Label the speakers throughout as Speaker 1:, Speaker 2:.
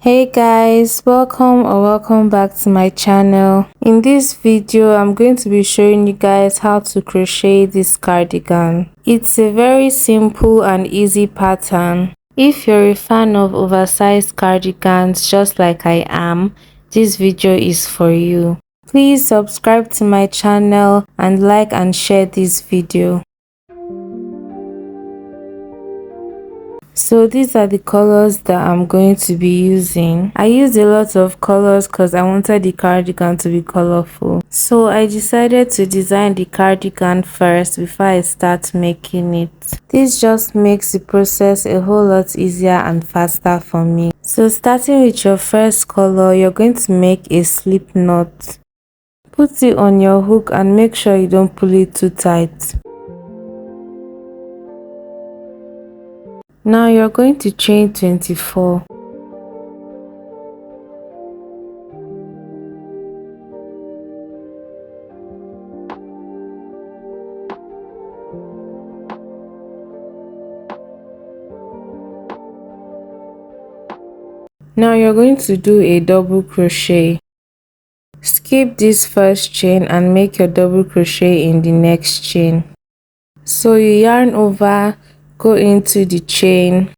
Speaker 1: Hey guys, welcome back to my channel. In this video I'm going to be showing you guys how to crochet this cardigan. It's a very simple and easy pattern. If you're a fan of oversized cardigans just like I am, this video is for you. Please subscribe to my channel and like and share this video. So these are the colors that I'm going to be using. I used a lot of colors because I wanted the cardigan to be colorful. So I decided to design the cardigan first before I start making it. This just makes the process a whole lot easier and faster for me. So starting with your first color, you're going to make a slip knot. Put it on your hook and make sure you don't pull it too tight. Now you're going to chain 24. Now you're going to do a double crochet. Skip this first chain and make your double crochet in the next chain. So you yarn over, go into the chain,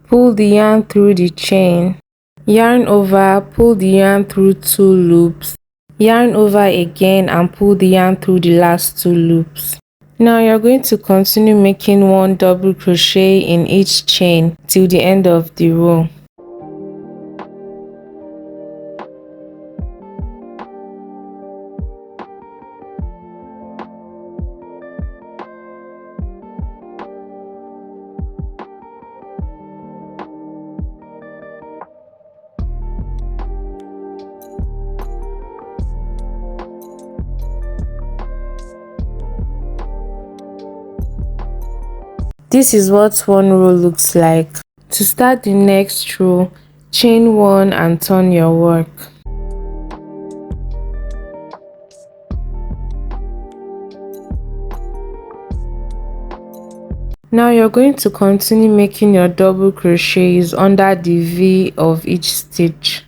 Speaker 1: pull the yarn through the chain, yarn over, pull the yarn through 2 loops, yarn over again and pull the yarn through the last 2 loops. Now you're going to continue making 1 double crochet in each chain till the end of the row. This is what one row looks like. To start the next row, chain 1 and turn your work. Now you're going to continue making your double crochets under the V of each stitch.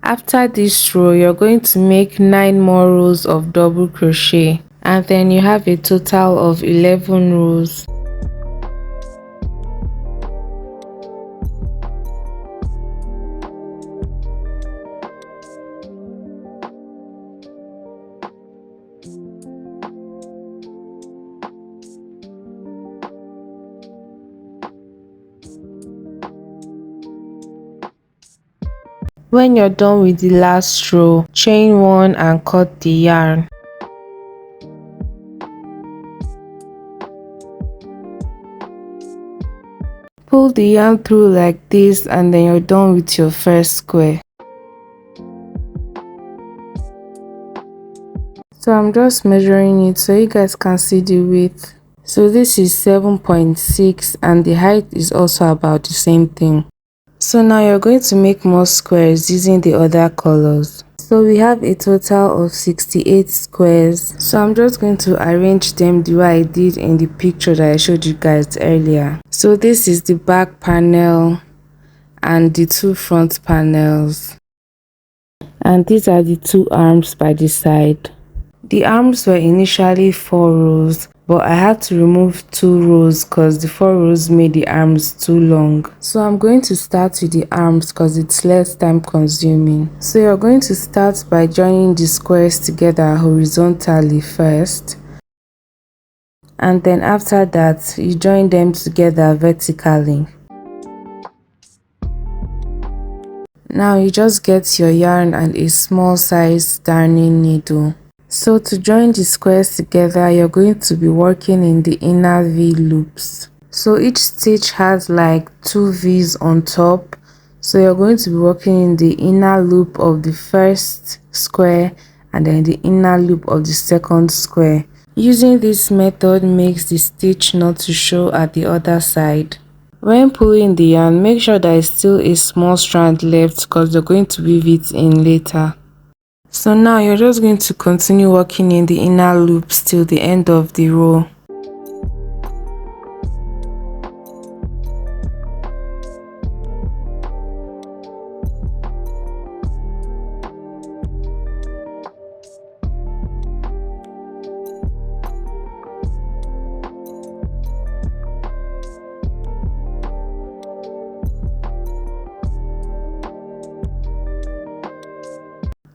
Speaker 1: After this row, you're going to make 9 more rows of double crochet. And then you have a total of 11 rows. When you're done with the last row, chain 1 and cut the yarn. Pull the yarn through like this and then you're done with your first square. So I'm just measuring it so you guys can see the width. So this is 7.6 and the height is also about the same thing. So now you're going to make more squares using the other colors. So we have a total of 68 squares. So I'm just going to arrange them the way I did in the picture that I showed you guys earlier. So this is the back panel and the 2 front panels. And these are the 2 arms by the side. The arms were initially 4 rows, but I had to remove 2 rows because the 4 rows made the arms too long. So I'm going to start with the arms because it's less time consuming. So you're going to start by joining the squares together horizontally first. And then after that, you join them together vertically. Now you just get your yarn and a small size darning needle. So to join the squares together, you're going to be working in the inner V loops. So each stitch has like 2 V's on top. So you're going to be working in the inner loop of the first square and then the inner loop of the second square. Using this method makes the stitch not to show at the other side. When pulling the yarn, make sure there is still a small strand left because you're going to weave it in later. So now you're just going to continue working in the inner loops till the end of the row.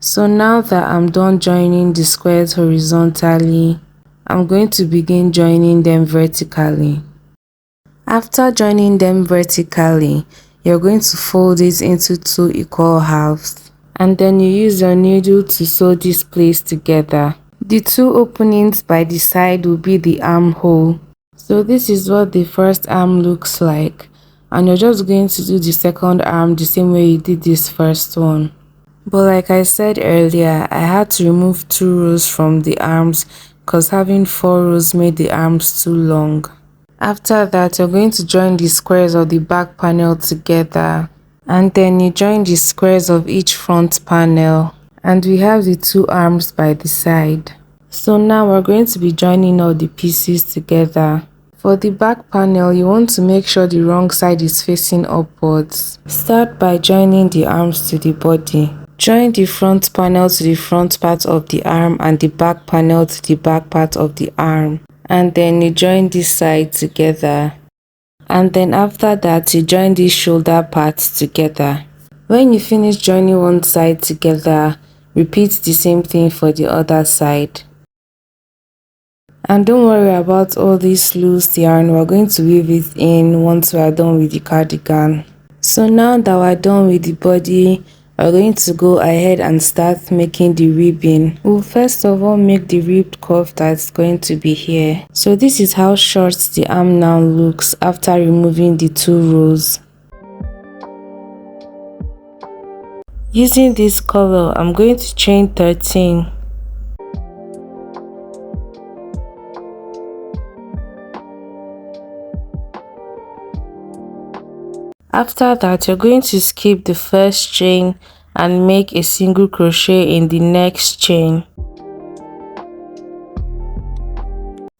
Speaker 1: So now that I'm done joining the squares horizontally, I'm going to begin joining them vertically. After joining them vertically, you're going to fold it into 2 equal halves, and then you use your needle to sew this place together. The 2 openings by the side will be the armhole. So this is what the first arm looks like, and you're just going to do the second arm the same way you did this first one. But like I said earlier, I had to remove 2 rows from the arms because having 4 rows made the arms too long. After that, you're going to join the squares of the back panel together, and then you join the squares of each front panel, and we have the 2 arms by the side. So now we're going to be joining all the pieces together. For the back panel, you want to make sure the wrong side is facing upwards. Start by joining the arms to the body. Join the front panel to the front part of the arm and the back panel to the back part of the arm. And then you join this side together. And then after that, you join these shoulder parts together. When you finish joining one side together, repeat the same thing for the other side. And don't worry about all this loose yarn, we're going to weave it in once we are done with the cardigan. So now that we're done with the body, we're going to go ahead and start making the ribbing. We'll first of all make the ribbed cuff that's going to be here. So this is how short the arm now looks after removing the 2 rows. Using this color, I'm going to chain 13. After that, you're going to skip the first chain and make a single crochet in the next chain.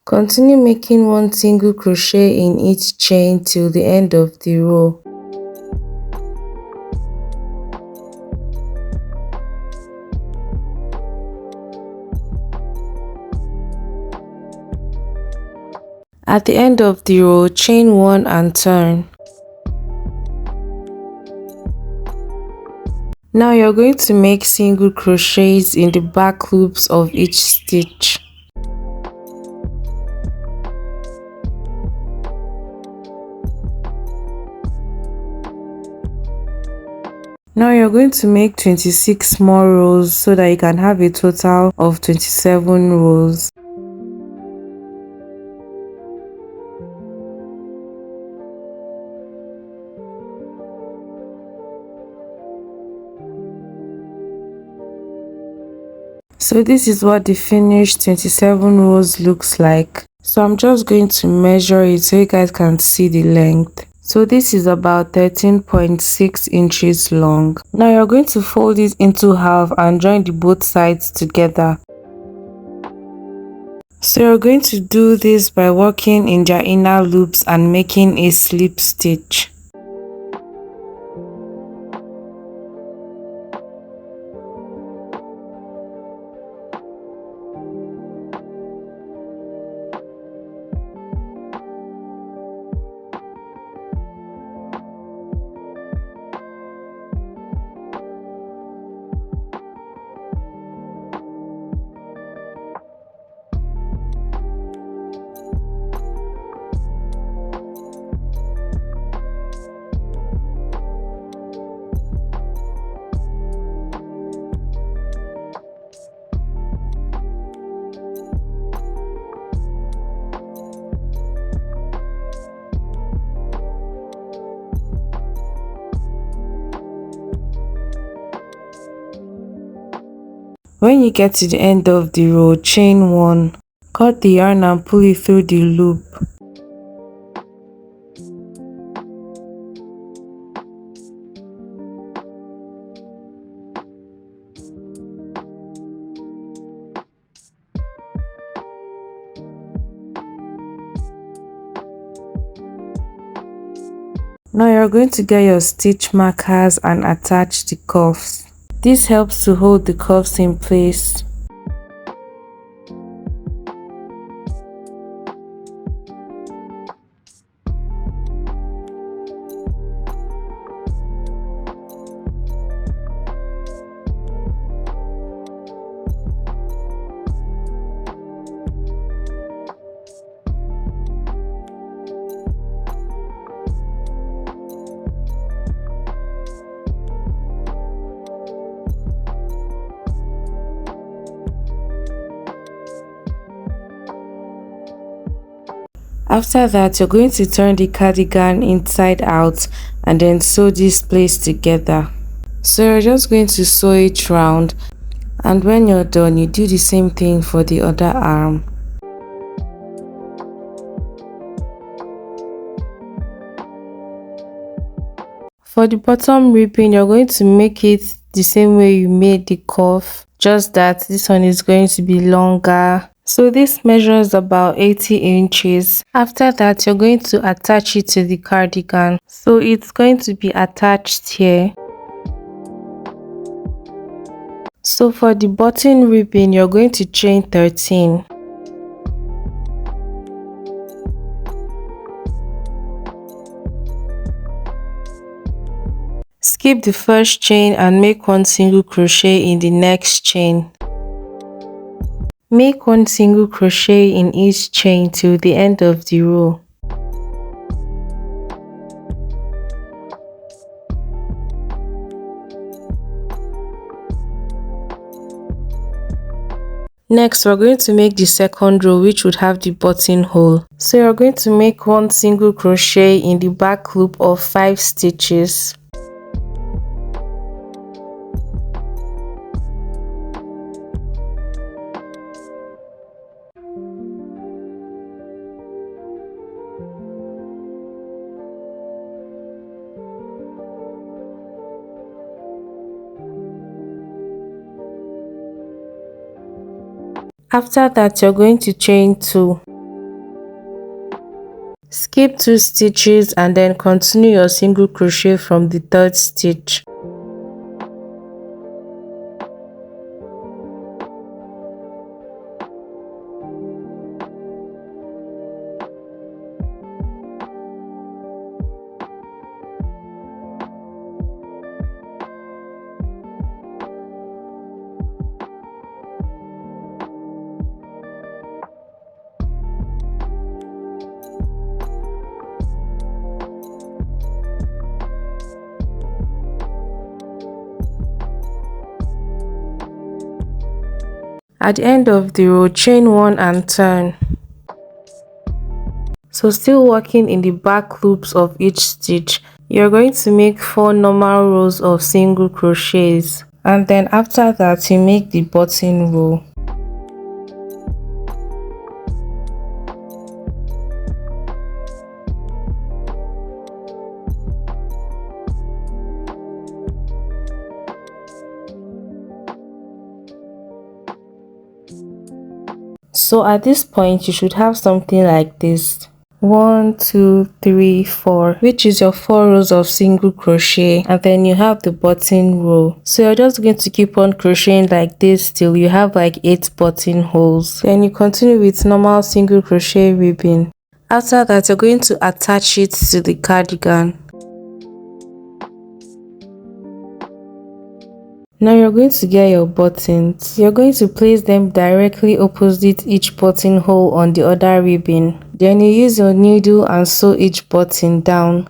Speaker 1: Continue making one single crochet in each chain till the end of the row. At the end of the row, chain 1 and turn. Now you're going to make single crochets in the back loops of each stitch. Now you're going to make 26 more rows so that you can have a total of 27 rows. So this is what the finished 27 rows looks like. So I'm just going to measure it so you guys can see the length. So this is about 13.6 inches long. Now you're going to fold it into half and join the both sides together. So you're going to do this by working in their inner loops and making a slip stitch. When you get to the end of the row, chain 1, cut the yarn and pull it through the loop. Now you're going to get your stitch markers and attach the cuffs. This helps to hold the cuffs in place. After that, you're going to turn the cardigan inside out and then sew this place together. So you're just going to sew it round, and when you're done, you do the same thing for the other arm. For the bottom ribbing, you're going to make it the same way you made the cuff, just that this one is going to be longer. So this measures about 80 inches. After that, you're going to attach it to the cardigan. So it's going to be attached here. So for the button ribbing, you're going to chain 13. Skip the first chain and make one single crochet in the next chain. Make one single crochet in each chain till the end of the row. Next, we're going to make the second row, which would have the buttonhole. So you're going to make one single crochet in the back loop of 5 stitches. After that, you're going to chain 2. Skip 2 stitches and then continue your single crochet from the 3rd stitch. At the end of the row, chain 1 and turn. So still working in the back loops of each stitch, you're going to make 4 normal rows of single crochets, and then after that you make the button row. So at this point you should have something like this: 1 2 3 4, which is your 4 rows of single crochet, and then you have the button row. So you're just going to keep on crocheting like this till you have like 8 buttonholes. Then you continue with normal single crochet ribbing. After that, you're going to attach it to the cardigan. Now you're going to get your buttons. You're going to place them directly opposite each buttonhole on the other ribbon. Then you use your needle and sew each button down.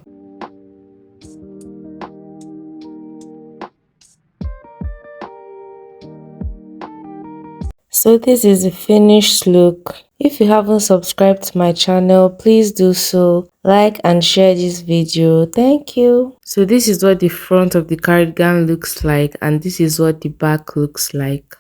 Speaker 1: So this is the finished look. If you haven't subscribed to my channel, please do so. Like and share this video. Thank you. So this is what the front of the cardigan looks like, and this is what the back looks like.